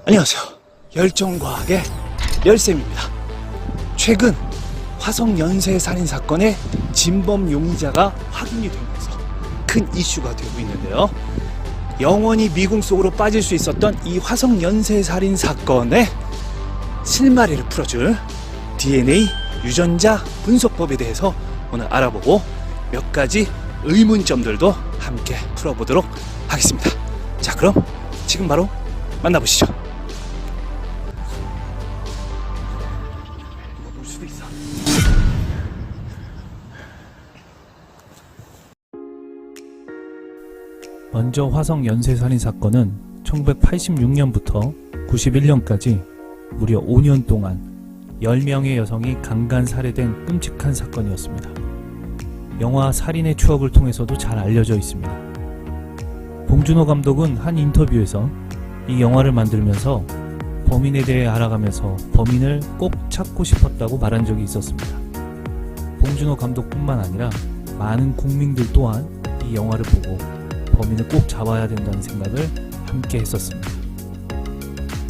안녕하세요. 열정과학의 열쌤입니다. 최근 화성 연쇄 살인 사건의 진범 용의자가 확인이 되면서 큰 이슈가 되고 있는데요. 영원히 미궁 속으로 빠질 수 있었던 이 화성 연쇄 살인 사건의 실마리를 풀어줄 DNA 유전자 분석법에 대해서 오늘 알아보고 몇 가지 의문점들도 함께 풀어보도록 하겠습니다. 자, 그럼 지금 바로 만나보시죠. 볼 수도 있어. 먼저 화성 연쇄살인 사건은 1986년부터 91년까지 무려 5년 동안 10명의 여성이 강간 살해된 끔찍한 사건이었습니다. 영화 살인의 추억을 통해서도 잘 알려져 있습니다. 봉준호 감독은 한 인터뷰에서 이 영화를 만들면서 범인에 대해 알아가면서 범인을 꼭 찾고 싶었다고 말한 적이 있었습니다. 봉준호 감독뿐만 아니라 많은 국민들 또한 이 영화를 보고 범인을 꼭 잡아야 된다는 생각을 함께 했었습니다.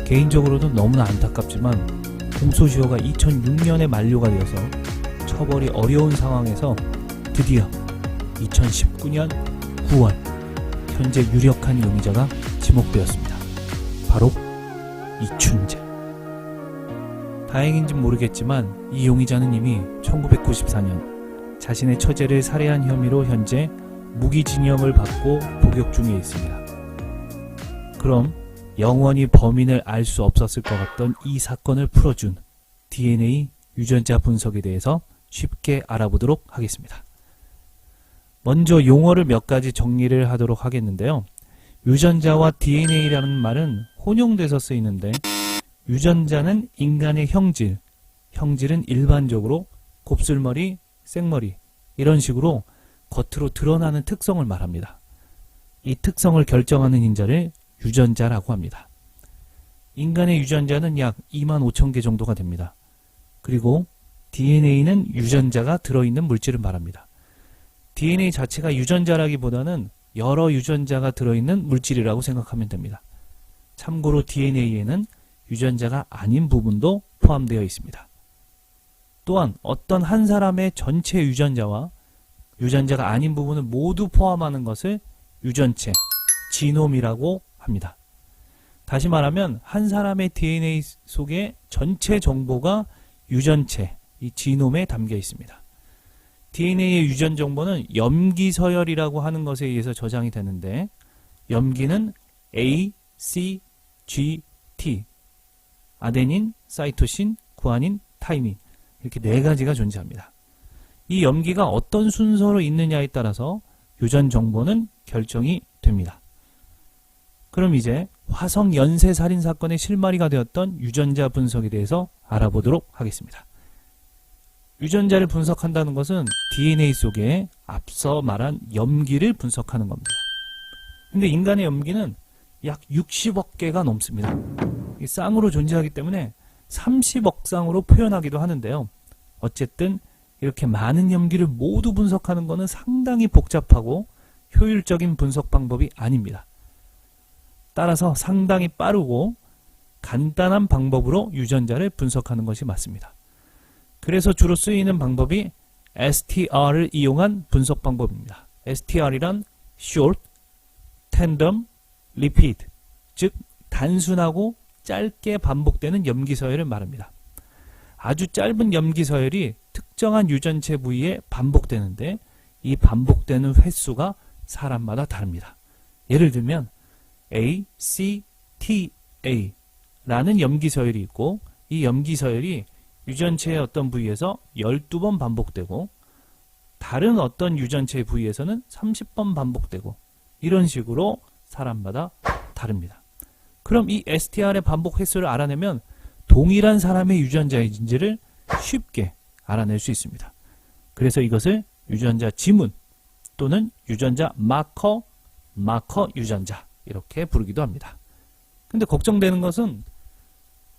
개인적으로도 너무나 안타깝지만 공소시효가 2006년에 만료가 되어서 처벌이 어려운 상황에서 드디어 2019년 9월 현재 유력한 용의자가 지목되었습니다. 바로 이춘재. 다행인지 모르겠지만 이 용의자는 이미 1994년 자신의 처제를 살해한 혐의로 현재 무기징역을 받고 복역 중에 있습니다. 그럼 영원히 범인을 알 수 없었을 것 같던 이 사건을 풀어준 DNA 유전자 분석에 대해서 쉽게 알아보도록 하겠습니다. 먼저 용어를 몇 가지 정리를 하도록 하겠는데요. 유전자와 DNA라는 말은 혼용돼서 쓰이는데 유전자는 인간의 형질, 형질은 일반적으로 곱슬머리, 생머리 이런 식으로 겉으로 드러나는 특성을 말합니다. 이 특성을 결정하는 인자를 유전자라고 합니다. 인간의 유전자는 약 25,000개 정도가 됩니다. 그리고 DNA는 유전자가 들어있는 물질을 말합니다. DNA 자체가 유전자라기보다는 여러 유전자가 들어있는 물질이라고 생각하면 됩니다. 참고로 DNA에는 유전자가 아닌 부분도 포함되어 있습니다. 또한 어떤 한 사람의 전체 유전자와 유전자가 아닌 부분을 모두 포함하는 것을 유전체, 지놈이라고 합니다. 다시 말하면 한 사람의 DNA 속에 전체 정보가 유전체, 이 지놈에 담겨 있습니다. DNA의 유전 정보는 염기 서열이라고 하는 것에 의해서 저장이 되는데 염기는 A, C, G, T, 아데닌, 사이토신, 구아닌, 타이민 이렇게 네 가지가 존재합니다. 이 염기가 어떤 순서로 있느냐에 따라서 유전 정보는 결정이 됩니다. 그럼 이제 화성 연쇄 살인 사건의 실마리가 되었던 유전자 분석에 대해서 알아보도록 하겠습니다. 유전자를 분석한다는 것은 DNA 속에 앞서 말한 염기를 분석하는 겁니다. 근데 인간의 염기는 약 60억 개가 넘습니다. 쌍으로 존재하기 때문에 30억 쌍으로 표현하기도 하는데요. 어쨌든 이렇게 많은 염기를 모두 분석하는 것은 상당히 복잡하고 효율적인 분석 방법이 아닙니다. 따라서 상당히 빠르고 간단한 방법으로 유전자를 분석하는 것이 맞습니다. 그래서 주로 쓰이는 방법이 STR을 이용한 분석 방법입니다. STR이란 Short, Tandem, Repeat, 즉 단순하고 짧게 반복되는 염기 서열을 말합니다. 아주 짧은 염기 서열이 특정한 유전체 부위에 반복되는데 이 반복되는 횟수가 사람마다 다릅니다. 예를 들면 A, C, T, A 라는 염기 서열이 있고 이 염기 서열이 유전체의 어떤 부위에서 12번 반복되고 다른 어떤 유전체의 부위에서는 30번 반복되고 이런 식으로 사람마다 다릅니다. 그럼 이 STR의 반복 횟수를 알아내면 동일한 사람의 유전자인지를 쉽게 알아낼 수 있습니다. 그래서 이것을 유전자 지문 또는 유전자 마커 유전자 이렇게 부르기도 합니다. 근데 걱정되는 것은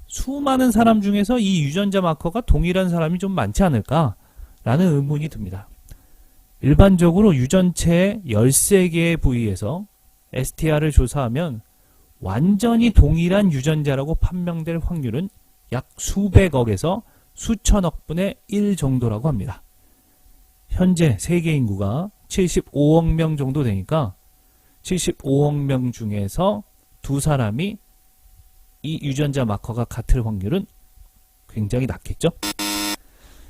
수많은 사람 중에서 이 유전자 마커가 동일한 사람이 좀 많지 않을까라는 의문이 듭니다. 일반적으로 유전체의 13개의 부위에서 STR을 조사하면 완전히 동일한 유전자라고 판명될 확률은 약 수백억에서 수천억 분의 1 정도라고 합니다. 현재 세계 인구가 75억 명 정도 되니까 75억 명 중에서 두 사람이 이 유전자 마커가 같을 확률은 굉장히 낮겠죠?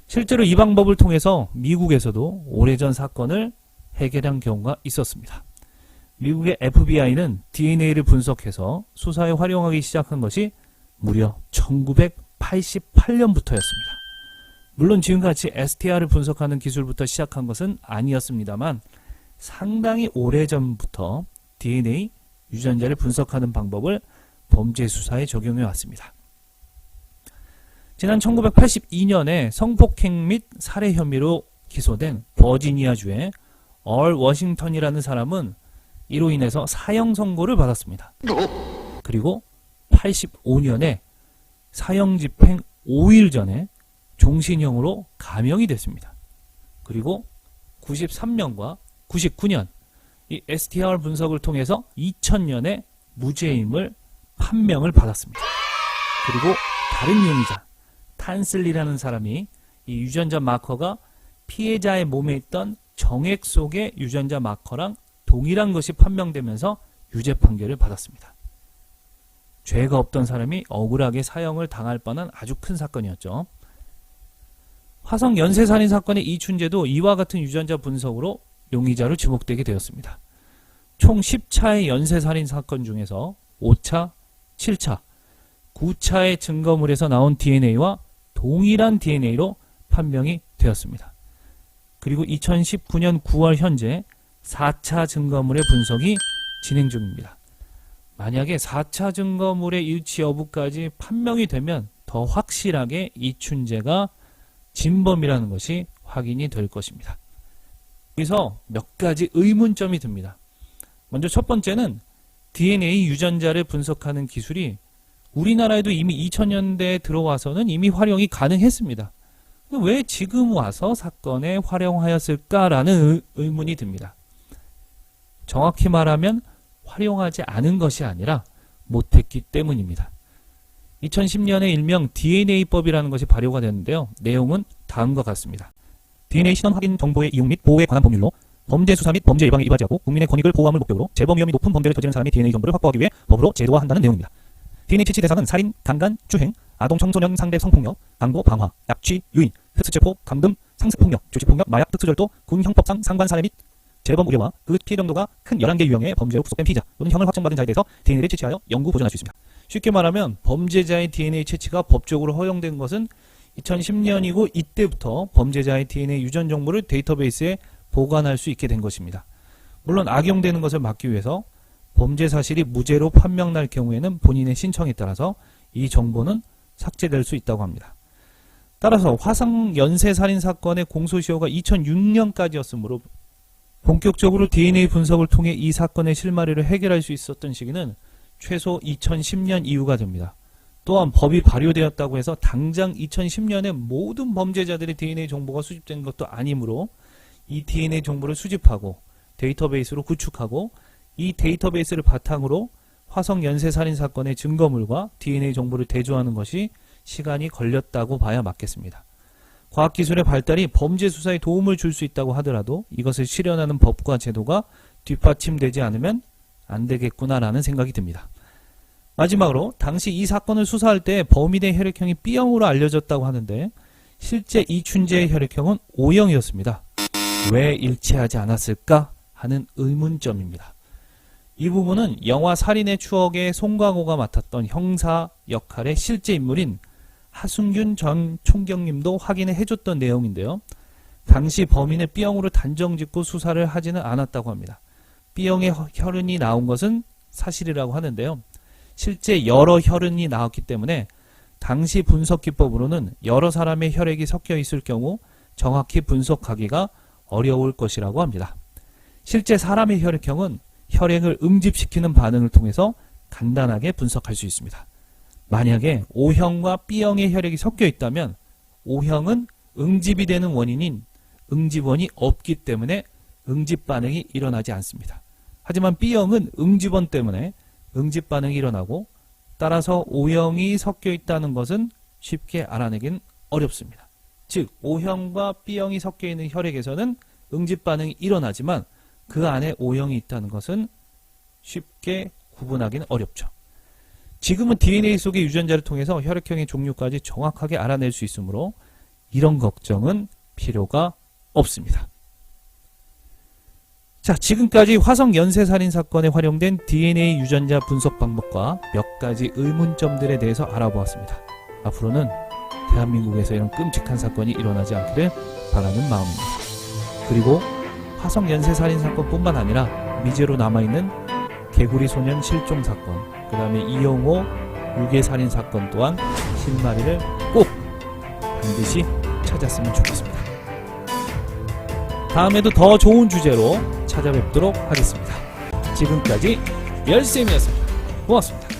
실제로 이 방법을 통해서 미국에서도 오래전 사건을 해결한 경우가 있었습니다. 미국의 FBI는 DNA를 분석해서 수사에 활용하기 시작한 것이 무려 1988년부터였습니다. 물론 지금같이 STR을 분석하는 기술부터 시작한 것은 아니었습니다만 상당히 오래전부터 DNA 유전자를 분석하는 방법을 범죄 수사에 적용해 왔습니다. 지난 1982년에 성폭행 및 살해 혐의로 기소된 버지니아주의 얼 워싱턴이라는 사람은 이로 인해서 사형 선고를 받았습니다. 그리고 85년에 사형 집행 5일 전에 종신형으로 감형이 됐습니다. 그리고 93년과 99년 이 STR 분석을 통해서 2000년에 무죄임을 판명을 받았습니다. 그리고 다른 용의자 탄슬리라는 사람이 이 유전자 마커가 피해자의 몸에 있던 정액 속의 유전자 마커랑 동일한 것이 판명되면서 유죄 판결을 받았습니다. 죄가 없던 사람이 억울하게 사형을 당할 뻔한 아주 큰 사건이었죠. 화성 연쇄살인 사건의 이춘재도 이와 같은 유전자 분석으로 용의자로 지목되게 되었습니다. 총 10차의 연쇄살인 사건 중에서 5차, 7차, 9차의 증거물에서 나온 DNA와 동일한 DNA로 판명이 되었습니다. 그리고 2019년 9월 현재 4차 증거물의 분석이 진행 중입니다. 만약에 4차 증거물의 일치 여부까지 판명이 되면 더 확실하게 이춘재가 진범이라는 것이 확인이 될 것입니다. 여기서 몇 가지 의문점이 듭니다. 먼저 첫 번째는 DNA 유전자를 분석하는 기술이 우리나라에도 이미 2000년대에 들어와서는 이미 활용이 가능했습니다. 왜 지금 와서 사건에 활용하였을까라는 의문이 듭니다. 정확히 말하면 활용하지 않은 것이 아니라 못했기 때문입니다. 2010년에 일명 DNA법이라는 것이 발효가 됐는데요. 내용은 다음과 같습니다. DNA 신원 확인 정보의 이용 및 보호에 관한 법률로 범죄 수사 및 범죄 예방에 이바지하고 국민의 권익을 보호함을 목적으로 재범 위험이 높은 범죄를 저지른 사람의 DNA 정보를 확보하기 위해 법으로 제도화한다는 내용입니다. DNA 채취 대상은 살인, 강간, 추행, 아동 청소년 상대 성폭력, 강도 방화, 납치, 유인, 흑수체포, 감금, 상습폭력, 조직폭력, 마약, 특수절도, 군 형법상 상관 살해 및 재범 우려와 그 피해 정도가 큰 11개 유형의 범죄로 구속된 피의자 또는 형을 확정받은 자에 대해서 DNA를 채취하여 영구 보존할 수 있습니다. 쉽게 말하면 범죄자의 DNA 채취가 법적으로 허용된 것은 2010년이고 이때부터 범죄자의 DNA 유전 정보를 데이터베이스에 보관할 수 있게 된 것입니다. 물론 악용되는 것을 막기 위해서 범죄 사실이 무죄로 판명날 경우에는 본인의 신청에 따라서 이 정보는 삭제될 수 있다고 합니다. 따라서 화성 연쇄살인 사건의 공소시효가 2006년까지였으므로 본격적으로 DNA 분석을 통해 이 사건의 실마리를 해결할 수 있었던 시기는 최소 2010년 이후가 됩니다. 또한 법이 발효되었다고 해서 당장 2010년에 모든 범죄자들의 DNA 정보가 수집된 것도 아니므로 이 DNA 정보를 수집하고 데이터베이스로 구축하고 이 데이터베이스를 바탕으로 화성 연쇄살인 사건의 증거물과 DNA 정보를 대조하는 것이 시간이 걸렸다고 봐야 맞겠습니다. 과학기술의 발달이 범죄 수사에 도움을 줄 수 있다고 하더라도 이것을 실현하는 법과 제도가 뒷받침되지 않으면 안 되겠구나라는 생각이 듭니다. 마지막으로 당시 이 사건을 수사할 때 범인의 혈액형이 B형으로 알려졌다고 하는데 실제 이춘재의 혈액형은 O형이었습니다. 왜 일치하지 않았을까 하는 의문점입니다. 이 부분은 영화 살인의 추억의 송강호가 맡았던 형사 역할의 실제 인물인 하승균 전 총경님도 확인을 해줬던 내용인데요. 당시 범인의 B형으로 단정짓고 수사를 하지는 않았다고 합니다. B형의 혈흔이 나온 것은 사실이라고 하는데요. 실제 여러 혈흔이 나왔기 때문에 당시 분석 기법으로는 여러 사람의 혈액이 섞여 있을 경우 정확히 분석하기가 어려울 것이라고 합니다. 실제 사람의 혈액형은 혈액을 응집시키는 반응을 통해서 간단하게 분석할 수 있습니다. 만약에 O형과 B형의 혈액이 섞여 있다면 O형은 응집이 되는 원인인 응집원이 없기 때문에 응집 반응이 일어나지 않습니다. 하지만 B형은 응집원 때문에 응집 반응이 일어나고 따라서 O형이 섞여 있다는 것은 쉽게 알아내긴 어렵습니다. 즉 O형과 B형이 섞여 있는 혈액에서는 응집 반응이 일어나지만 그 안에 O형이 있다는 것은 쉽게 구분하기는 어렵죠. 지금은 DNA 속의 유전자를 통해서 혈액형의 종류까지 정확하게 알아낼 수 있으므로 이런 걱정은 필요가 없습니다. 자, 지금까지 화성 연쇄살인 사건에 활용된 DNA 유전자 분석 방법과 몇 가지 의문점들에 대해서 알아보았습니다. 앞으로는 대한민국에서 이런 끔찍한 사건이 일어나지 않기를 바라는 마음입니다. 그리고 화성 연쇄살인 사건뿐만 아니라 미제로 남아있는 개구리 소년 실종 사건, 그 다음에 이영호 유괴살인 사건 또한 실마리를 꼭 반드시 찾았으면 좋겠습니다. 다음에도 더 좋은 주제로 찾아뵙도록 하겠습니다. 지금까지 열쌤이었습니다. 고맙습니다.